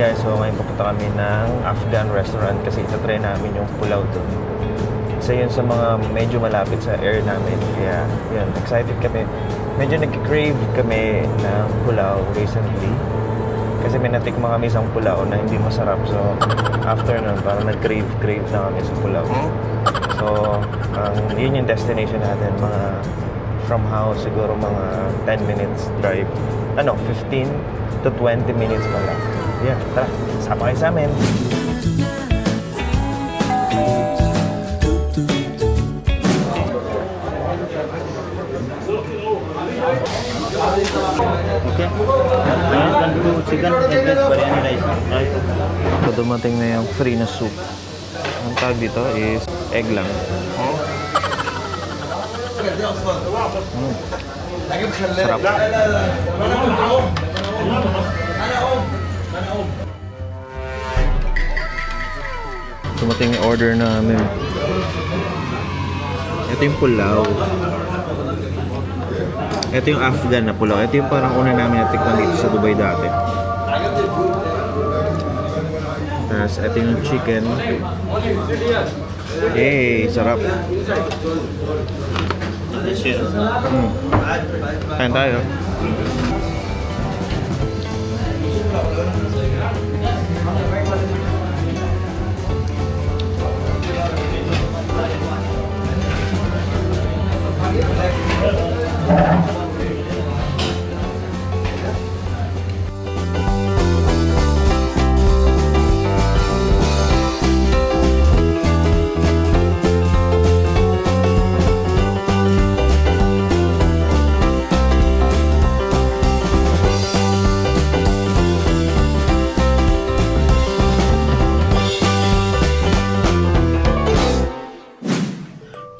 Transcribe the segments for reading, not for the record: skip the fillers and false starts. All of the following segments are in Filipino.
guys, so ngayon pupunta kami ng Afghan restaurant kasi itatry namin yung pulaw doon. Isa yun sa mga medyo malapit sa area namin. Kaya yun, excited kami. Medyo nag-crave kami ng pulaw recently. Kasi may natikma kami isang pulaw na hindi masarap. So after nun, parang nag-crave na kami sa pulaw. So yun yung destination natin. Mga from house, siguro mga 10 minutes drive. 15 to 20 minutes pa lang. Yeah, tara, sama kayo sa amin. Okay. Ayan, ganito chicken and then biryani rice. Right. So dumating na yung free na soup. Ang tawag dito is egg lang. Sarap. Dumating yung order namin. Ito yung pulaw. Ito yung Afghan na pulaw. Ito yung parang una namin natikman dito sa Dubai dati. Tapos ito yung chicken. Yay! Sarap. Kain tayo.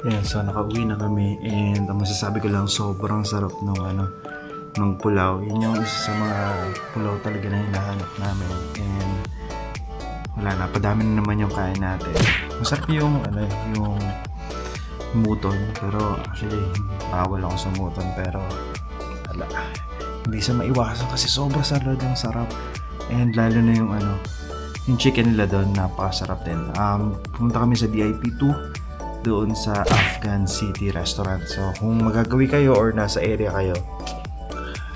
Ayan, so nakauwi na kami and ang masasabi ko lang sobrang sarap ng pulaw. Yun yung isa sa mga pulaw talaga na hinahanap namin and wala na, padami na naman yung kain natin. Masarap yung yung muton, pero actually bawal ako sa muton, pero wala, hindi sa maiwasan kasi sobrang sarap and lalo na yung chicken nila doon, napakasarap din. Pumunta kami sa DIP 2 doon sa Afghan City Restaurant. So kung magagawi kayo or nasa area kayo,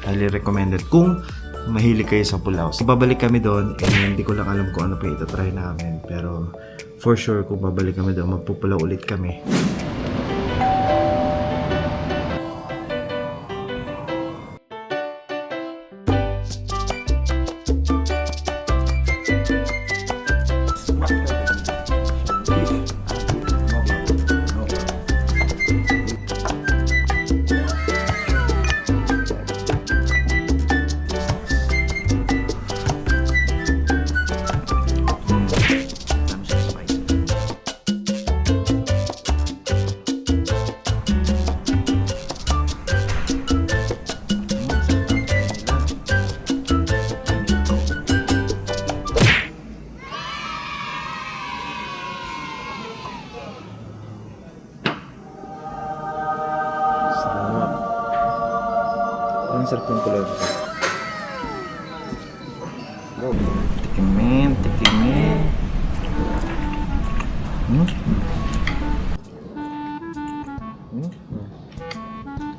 highly recommended kung mahilig kayo sa pulaw. So babalik kami doon and hindi ko lang alam kung ano pa itatry namin, pero for sure kung babalik kami doon, magpupulaw ulit kami. Ang sarap ng pulaw. Tikimin.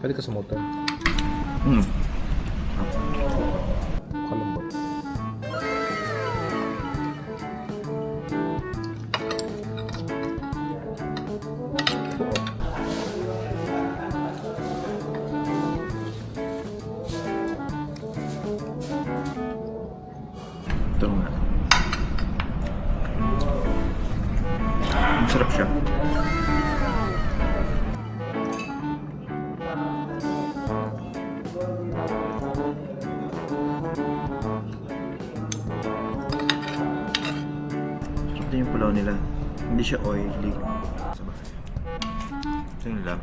Pwede ka sa motor. Kalambot. Ito nga. Masarap siya. Sarap din yung pulaw nila. Hindi siya oily. Ito yung lab.